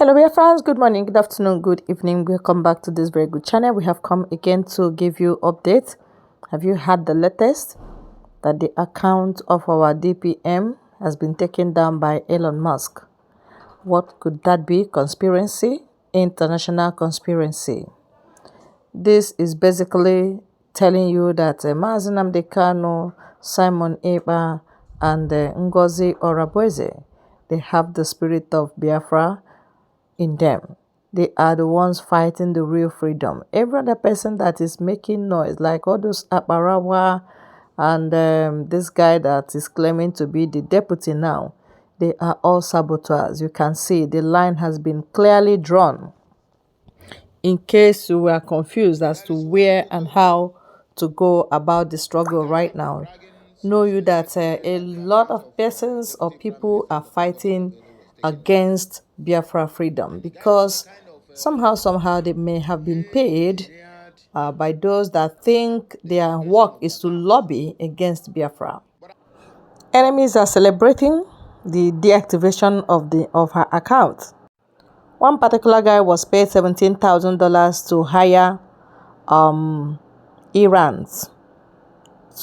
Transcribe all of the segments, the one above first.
Hello, dear friends. Good morning, good afternoon, good evening. Welcome back to this very good channel. We have come again to give you updates. Have you had the latest that the account of our DPM has been taken down by Elon Musk? What could that be? Conspiracy, international conspiracy. This is basically telling you that Mazi Nnamdi Kanu, Simon Ekpa, and Ngozi Oraboeze, they have the spirit of Biafra in them. They are the ones fighting the real freedom. Every other person that is making noise, like all those Aparawa and this guy that is claiming to be the deputy now, they are all saboteurs. You can see the line has been clearly drawn. In case you were confused as to where and how to go about the struggle right now, know you that a lot of persons or people are fighting against Biafra freedom because somehow they may have been paid by those that think their work is to lobby against Biafra. Enemies are celebrating the deactivation of her account. One particular guy was paid $17,000 to hire Iran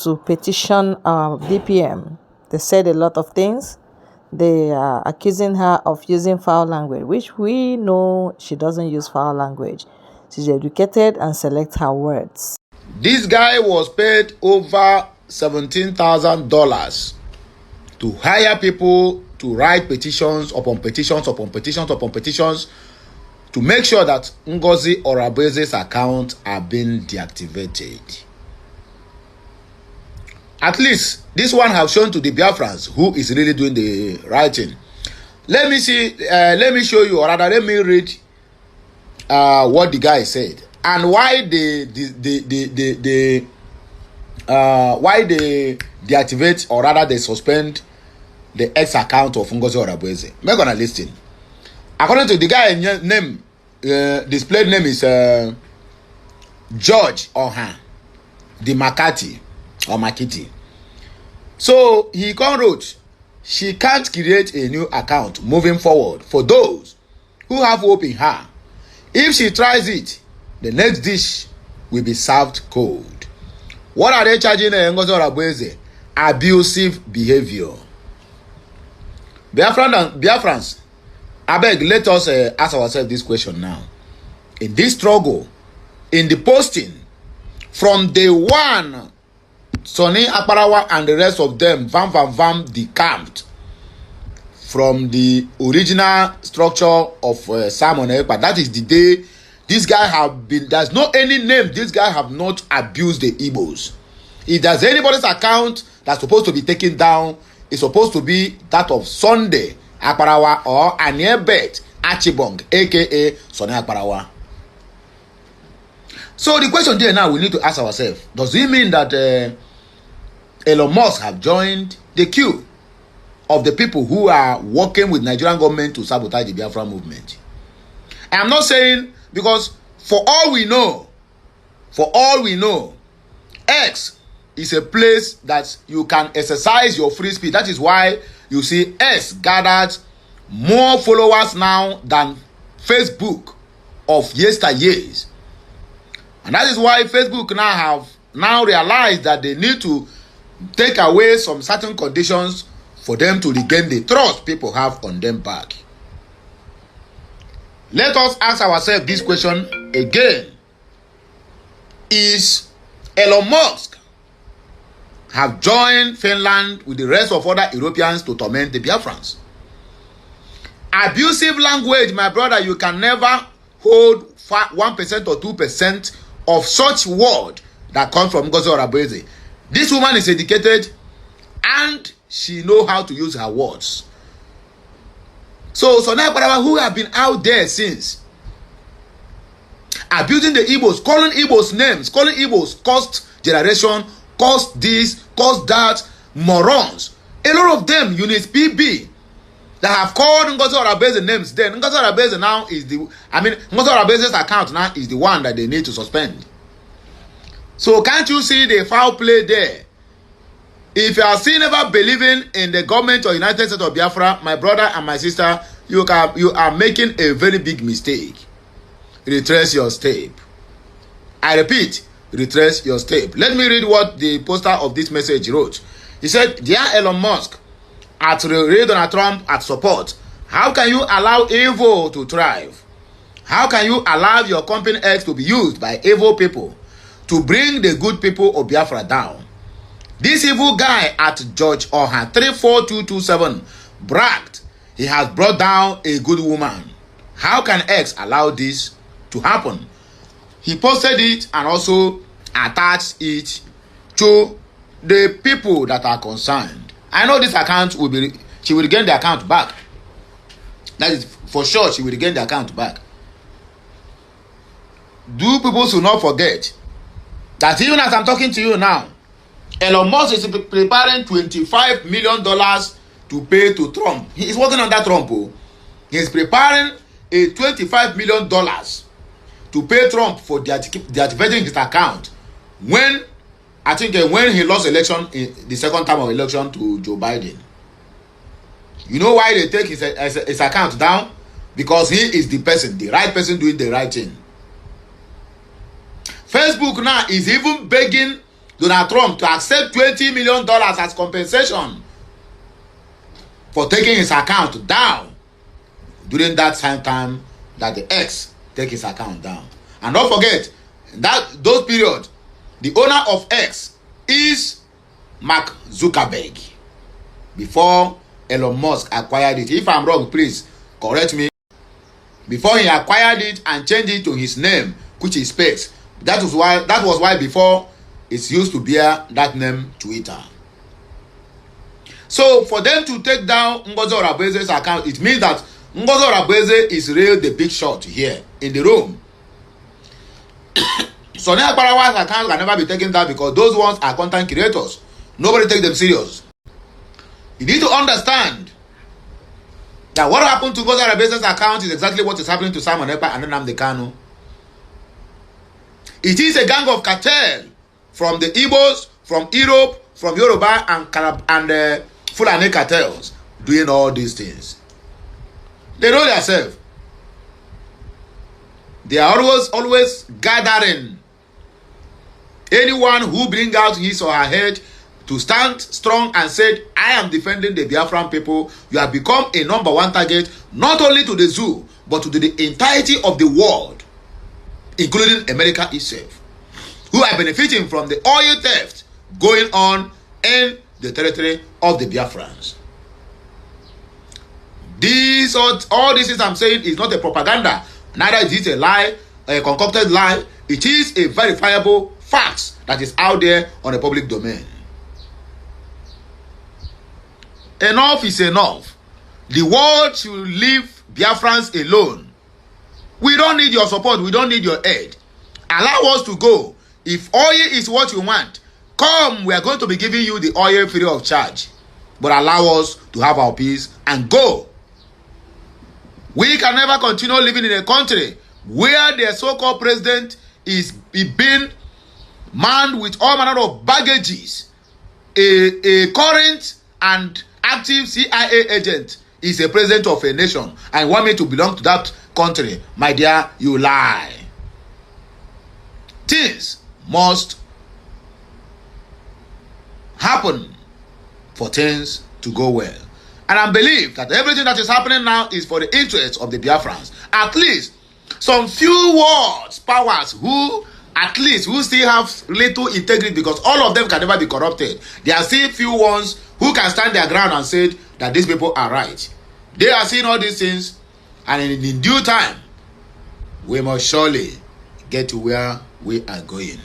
to petition DPM. They said a lot of things. They are accusing her of using foul language, which we know she doesn't use foul language. She's educated and selects her words. This guy was paid over $17,000 to hire people to write petitions upon petitions upon petitions upon petitions to make sure that Ngozi Oraboeze's account are being deactivated. At least this one have shown to the Biafrans who is really doing the writing. Let me see. Let me show you, or rather, let me read what the guy said and why they deactivate, or rather they suspend the X account of Ngozi Oraboeze. We're gonna listen. According to the guy name, displayed name is George Oha the Makati or Makiti. So he wrote, she can't create a new account moving forward for those who have hope in her. If she tries it, the next dish will be served cold. What are they charging Ngozi Oraboeze? Abusive behavior. Biafrans, I beg, let us ask ourselves this question now. In this struggle, in the posting, from day one, Sonny Aparawa and the rest of them, vam, decamped from the original structure of Simon Ekpa. That is the day this guy have been, there's no any name, this guy have not abused the Igbos. If there's anybody's account that's supposed to be taken down, it's supposed to be that of Sunday Aparawa or Aniebet Achibong, aka Sonny Aparawa. So the question there now we need to ask ourselves, does it mean that Elon Musk have joined the queue of the people who are working with Nigerian government to sabotage the Biafra movement? I am not saying, because for all we know, X is a place that you can exercise your free speech. That is why you see X gathered more followers now than Facebook of yesteryears. And that is why Facebook have realized that they need to take away some certain conditions for them to regain the trust people have on them back. Let us ask ourselves this question again. Is Elon Musk have joined Finland with the rest of other Europeans to torment the Biafrans? Abusive language, my brother, you can never hold 1% or 2% of such word that comes from Ngozi Oraboeze. This woman is educated and she knows how to use her words. So now, who have been out there since, abusing the Igbos, calling Igbos names, calling Igbos cursed generation, cursed this, cursed that, morons. A lot of them, units PB, that have called Ngozi Oraboeze names. Then Ngozi Oraboeze now is Ngozi Oraboeze's account now is the one that they need to suspend. So can't you see the foul play there? If you are still never believing in the government of United States of Biafra, my brother and my sister, you are making a very big mistake. Retrace your step. I repeat, retrace your step. Let me read what the poster of this message wrote. He said, "Dear Elon Musk, at Donald Trump at support, how can you allow evil to thrive? How can you allow your company X to be used by evil people to bring the good people of Biafra down? This evil guy at George Oha 34227 bragged he has brought down a good woman. How can X allow this to happen?" He posted it and also attached it to the people that are concerned. I know this account will be, she will regain the account back. That is for sure, she will regain the account back. Do people should not forget that even as I'm talking to you now, Elon Musk is preparing $25 million to pay to Trump. He is working on that Trump. He is preparing a $25 million to pay Trump for deactivating his account when, I think, when he lost election in the second time of election to Joe Biden. You know why they take his account down? Because he is the person, the right person doing the right thing. Facebook now is even begging Donald Trump to accept $20 million as compensation for taking his account down during that same time that the X take his account down. And don't forget that those periods, the owner of X is Mark Zuckerberg before Elon Musk acquired it. If I'm wrong, please correct me. Before he acquired it and changed it to his name, which is Space. That was why before it's used to bear that name Twitter. So for them to take down Ngozi Orabeze's account, it means that Ngozi Orabeze is really the big shot here in the room. Sonny Akbarawa's account can never be taken down because those ones are content creators. Nobody take them serious. You need to understand that what happened to Ngozi Orabeze's account is exactly what is happening to Simon Ekpa and Nnamdi Kanu. It is a gang of cartel from the Igbos, from Europe, from Yoruba and Fulani cartels doing all these things. They know themselves. They are always gathering anyone who bring out his or her head to stand strong and said, "I am defending the Biafran people." You have become a number one target, not only to the zoo, but to the entirety of the world, including America itself, who are benefiting from the oil theft going on in the territory of the Biafrans. All this is I'm saying is not a propaganda, neither is it a lie, a concocted lie. It is a verifiable fact that is out there on the public domain. Enough is enough. The world should leave Biafrans alone. We don't need your support. We don't need your aid. Allow us to go. If oil is what you want, come, we are going to be giving you the oil free of charge. But allow us to have our peace and go. We can never continue living in a country where the so-called president is being manned with all manner of baggages. A current and active CIA agent is a president of a nation and want me to belong to that country. My dear, you lie. Things must happen for things to go well. And I believe that everything that is happening now is for the interest of the Biafrans. At least some few words, powers who still have little integrity, because all of them can never be corrupted. There are still few ones who can stand their ground and say that these people are right. They are seeing all these things, and in due time, we must surely get to where we are going.